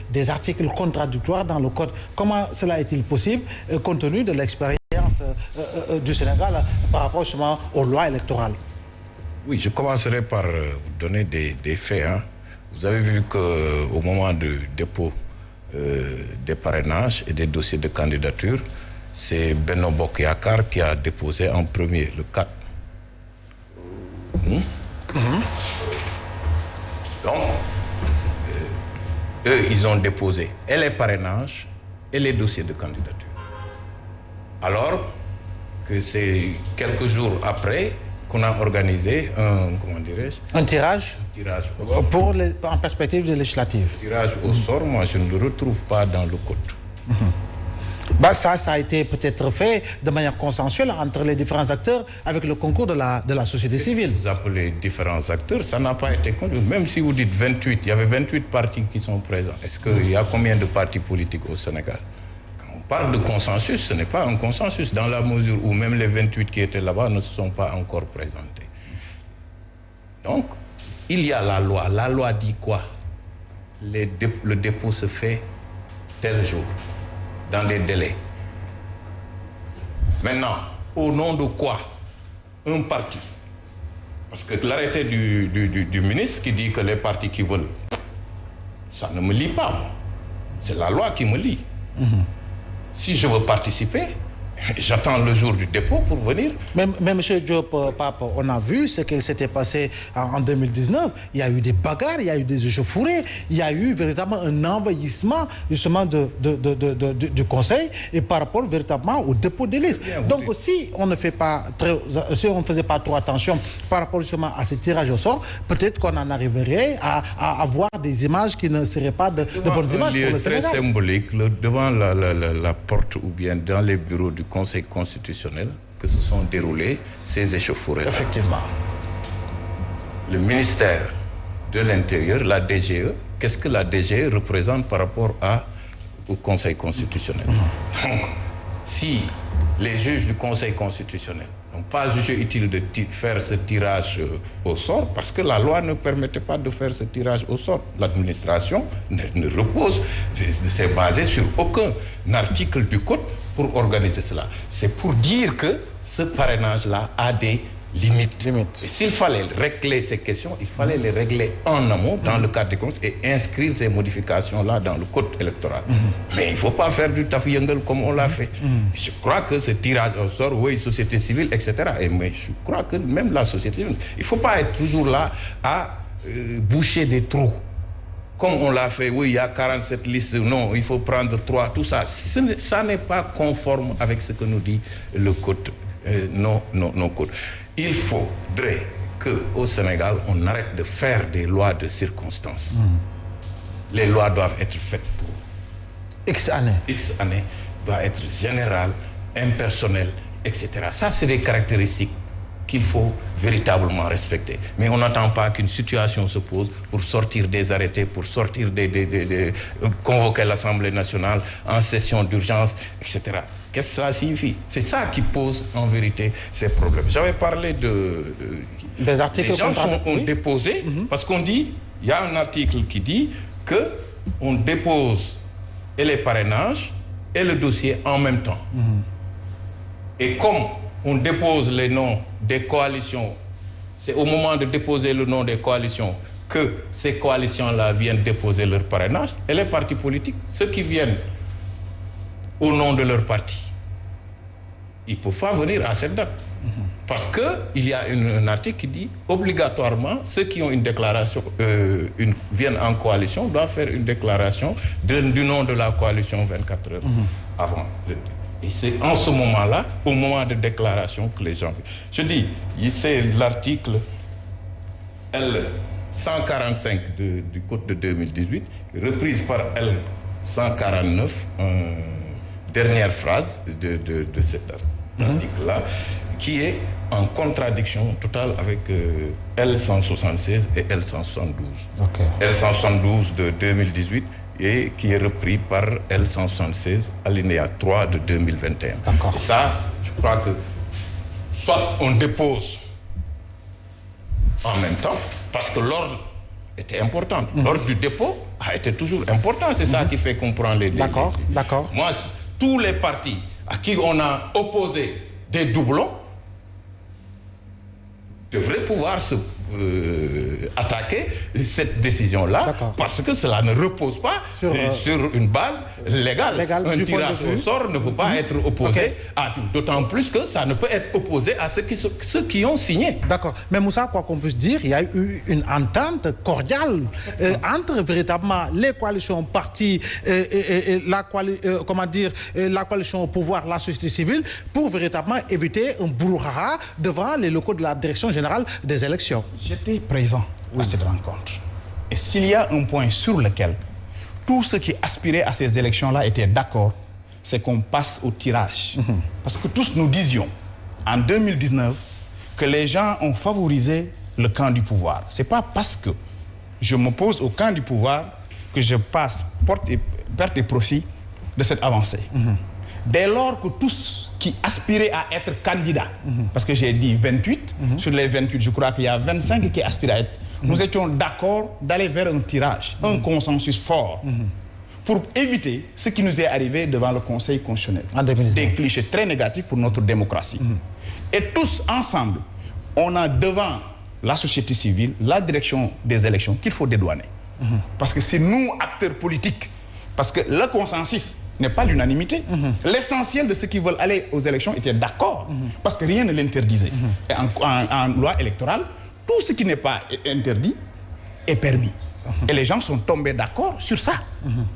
des articles contradictoires dans le code. Comment cela est-il possible, compte tenu de l'expérience du Sénégal par rapport justement aux lois électorales? Oui, je commencerai par vous donner des faits. Vous avez vu qu'au moment du dépôt des parrainages et des dossiers de candidature, c'est Benno Bokk Yakaar qui a déposé en premier, le 4. Donc, eux, ils ont déposé et les parrainages et les dossiers de candidature. Alors que c'est quelques jours après qu'on a organisé un tirage en perspective de législative. Tirage au sort, moi je ne le retrouve pas dans le code. Ça a été peut-être fait de manière consensuelle entre les différents acteurs avec le concours de la société civile. Vous appelez différents acteurs, ça n'a pas été conduit. Même si vous dites 28, il y avait 28 partis qui sont présents. Est-ce qu'il y a combien de partis politiques au Sénégal? Quand on parle de consensus, ce n'est pas un consensus dans la mesure où même les 28 qui étaient là-bas ne se sont pas encore présentés. Donc, il y a la loi. La loi dit quoi? Le dépôt se fait tel jour, dans des délais. Maintenant, au nom de quoi un parti? Parce que l'arrêté du ministre qui dit que les partis qui veulent, ça ne me lie pas, moi. C'est la loi qui me lie. Si je veux participer, j'attends le jour du dépôt pour venir. Mais M. Diop, Pape, on a vu ce qui s'était passé en 2019. Il y a eu des bagarres, il y a eu des échauffourées, il y a eu véritablement un envahissement justement du Conseil et par rapport véritablement au dépôt des listes. Donc si on ne faisait pas trop attention par rapport justement à ce tirage au sort, peut-être qu'on en arriverait à avoir des images qui ne seraient pas de bonnes images pour le Sénégal. Très symbolique, devant la porte ou bien dans les bureaux du Conseil constitutionnel que se sont déroulées ces échauffourées. Effectivement. Le ministère de l'Intérieur, la DGE, qu'est-ce que la DGE représente par rapport au Conseil constitutionnel? Donc, si les juges du Conseil constitutionnel n'ont pas jugé utile de faire ce tirage au sort, parce que la loi ne permettait pas de faire ce tirage au sort. L'administration ne repose, c'est basé sur aucun article du code pour organiser cela. C'est pour dire que ce parrainage-là a des limites. Et s'il fallait régler ces questions, il fallait les régler en amont dans le cadre des comptes et inscrire ces modifications-là dans le code électoral. Mais il ne faut pas faire du tafiyengel comme on l'a fait. Je crois que ce tirage au sort, oui, société civile, etc. Mais je crois que même la société civile, il ne faut pas être toujours là à boucher des trous. Comme on l'a fait, oui, il y a 47 listes, non, il faut prendre 3, tout ça. Ça n'est pas conforme avec ce que nous dit le code, non code. Il faudrait qu'au Sénégal, on arrête de faire des lois de circonstances. Les lois doivent être faites pour X années. X années, doivent être générales, impersonnelles, etc. Ça, c'est des caractéristiques qu'il faut véritablement respecter. Mais on n'attend pas qu'une situation se pose pour sortir des arrêtés, pour sortir convoquer l'Assemblée nationale en session d'urgence, etc. Qu'est-ce que ça signifie? C'est ça qui pose en vérité ces problèmes. J'avais parlé des articles. Les gens ont déposé, parce qu'on dit, il y a un article qui dit que on dépose et les parrainages et le dossier en même temps. Et comme on dépose les noms des coalitions, c'est au moment de déposer le nom des coalitions que ces coalitions-là viennent déposer leur parrainage. Et les partis politiques, ceux qui viennent au nom de leur parti, ils ne peuvent pas venir à cette date. Parce qu'il y a un article qui dit obligatoirement ceux qui ont une déclaration, viennent en coalition, doivent faire une déclaration du nom de la coalition 24 heures avant. Et c'est en ce moment-là, au moment de déclaration, que les gens... Je dis, c'est l'article L145 du Code de 2018, reprise par L149, dernière phrase de cet article-là, qui est en contradiction totale avec L176 et L172. L172 de 2018 et qui est repris par L176, alinéa 3 de 2021. Et ça, je crois que soit on dépose en même temps, parce que l'ordre était important. L'ordre du dépôt, a été toujours important. C'est ça qui fait qu'on prend les... D'accord. Moi, tous les partis à qui on a opposé des doublons devraient pouvoir se attaquer cette décision-là, parce que cela ne repose pas sur une base légale. Un tirage au sort ne peut pas être opposé à tout, d'autant plus que ça ne peut être opposé à ceux qui ont signé. D'accord. Mais Moussa, quoi qu'on puisse dire, il y a eu une entente cordiale entre véritablement les coalitions partis et la coalition au pouvoir, la société civile, pour véritablement éviter un brouhaha devant les locaux de la direction générale des élections. J'étais présent à cette rencontre. Et s'il y a un point sur lequel tous ceux qui aspiraient à ces élections-là étaient d'accord, c'est qu'on passe au tirage. Parce que tous nous disions, en 2019, que les gens ont favorisé le camp du pouvoir. Ce n'est pas parce que je m'oppose au camp du pouvoir que je perte et profit de cette avancée. Dès lors que tous qui aspiraient à être candidats, parce que j'ai dit 28, sur les 28, je crois qu'il y a 25 qui aspirent à être, nous étions d'accord d'aller vers un tirage, un consensus fort, pour éviter ce qui nous est arrivé devant le Conseil constitutionnel. Des clichés très négatifs pour notre démocratie. Et tous ensemble, on a devant la société civile, la direction des élections, qu'il faut dédouaner. Parce que c'est nous, acteurs politiques, parce que le consensus n'est pas l'unanimité. L'essentiel de ceux qui veulent aller aux élections était d'accord, parce que rien ne l'interdisait. Et en loi électorale, tout ce qui n'est pas interdit est permis. Et les gens sont tombés d'accord sur ça,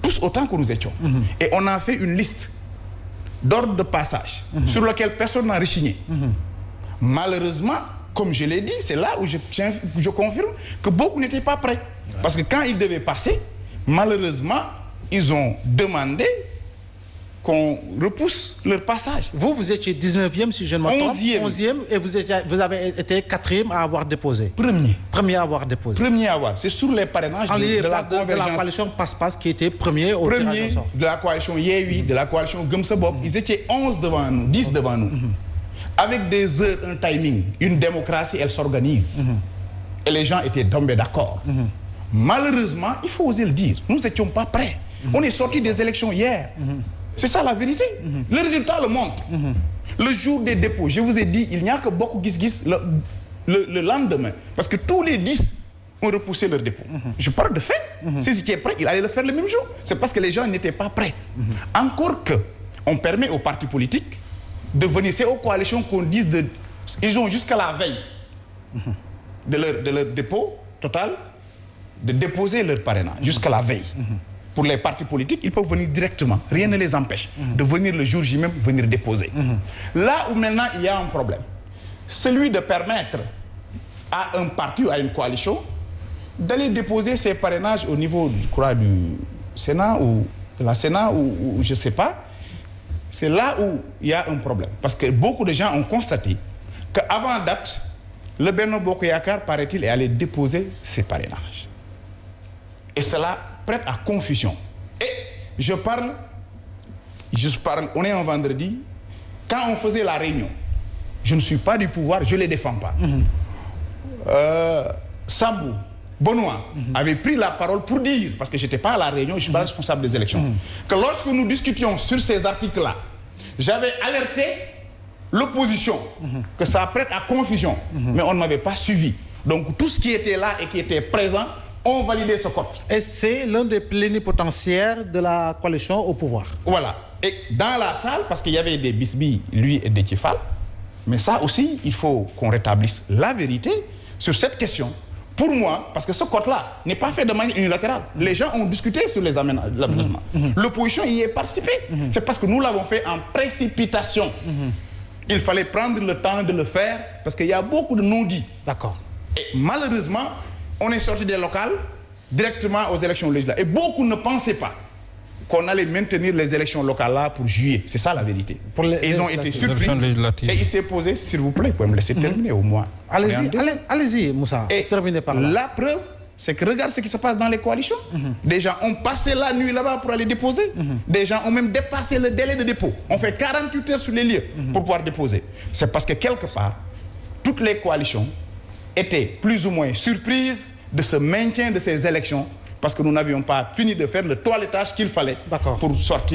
tous autant que nous étions. Et on a fait une liste d'ordre de passage sur lequel personne n'a rechigné. Malheureusement, comme je l'ai dit, c'est là où je confirme que beaucoup n'étaient pas prêts. Parce que quand ils devaient passer, malheureusement, ils ont demandé qu'on repousse leur passage. Vous étiez 19e, si je ne me trompe. 11e, et vous avez été 4e à avoir déposé. Premier à avoir déposé. Premier à avoir. C'est sur les parrainages de la coalition Passe-Passe qui était premier au tirage au sort. De la coalition Yewwi, de la coalition Gumsebob. Ils étaient 11 devant nous, 10 devant nous. Avec des heures, un timing. Une démocratie, elle s'organise. Et les gens étaient tombés d'accord. Malheureusement, il faut oser le dire, nous n'étions pas prêts. On est sortis des élections hier. C'est ça la vérité. Le résultat le montre. Le jour des dépôts, je vous ai dit, il n'y a que beaucoup Gis le lendemain. Parce que tous les 10 ont repoussé leur dépôt. Je parle de fait. Ceux qui étaient prêts, ils allaient le faire le même jour. C'est parce que les gens n'étaient pas prêts. Encore que, on permet aux partis politiques de venir. C'est aux coalitions qu'on dise de... Ils ont jusqu'à la veille de leur dépôt total de déposer leur parrainage. Jusqu'à la veille. Pour les partis politiques, ils peuvent venir directement. Rien ne les empêche de venir le jour J même, venir déposer. Là où maintenant il y a un problème, celui de permettre à un parti ou à une coalition d'aller déposer ses parrainages au niveau, je crois, du Sénat ou de la Sénat ou je ne sais pas, c'est là où il y a un problème. Parce que beaucoup de gens ont constaté qu'avant date, le Benno Bokk Yakaar, paraît-il, est allé déposer ses parrainages. Et cela prête à confusion. Et je parle, on est un vendredi, quand on faisait la réunion, je ne suis pas du pouvoir, je ne les défends pas. Sambou, Benoît, avait pris la parole pour dire, parce que je n'étais pas à la réunion, je ne suis pas responsable des élections, que lorsque nous discutions sur ces articles-là, j'avais alerté l'opposition que ça prête à confusion, mais on ne m'avait pas suivi. Donc tout ce qui était là et qui était présent ont validé ce code. Et c'est l'un des plénipotentiaires de la coalition au pouvoir. Voilà. Et dans la salle, parce qu'il y avait des Bisby, lui et Déthié Fall, mais ça aussi, il faut qu'on rétablisse la vérité sur cette question. Pour moi, parce que ce code-là n'est pas fait de manière unilatérale. Les gens ont discuté sur les aménagements. L'opposition y est participé. C'est parce que nous l'avons fait en précipitation. Il fallait prendre le temps de le faire, parce qu'il y a beaucoup de non-dits. D'accord. Et malheureusement, on est sorti des locales directement aux élections législatives. Et beaucoup ne pensaient pas qu'on allait maintenir les élections locales là pour juillet. C'est ça la vérité. Et ils ont été surpris. Et il s'est posé, s'il vous plaît, vous pouvez me laisser terminer au moins. Allez-y, Moussa. Et terminez par là. La preuve, c'est que regarde ce qui se passe dans les coalitions. Des gens ont passé la nuit là-bas pour aller déposer. Des gens ont même dépassé le délai de dépôt. On fait 48 heures sur les lieux pour pouvoir déposer. C'est parce que quelque part, toutes les coalitions étaient plus ou moins surprises de ce maintien de ces élections parce que nous n'avions pas fini de faire le toilettage qu'il fallait D'accord. pour sortir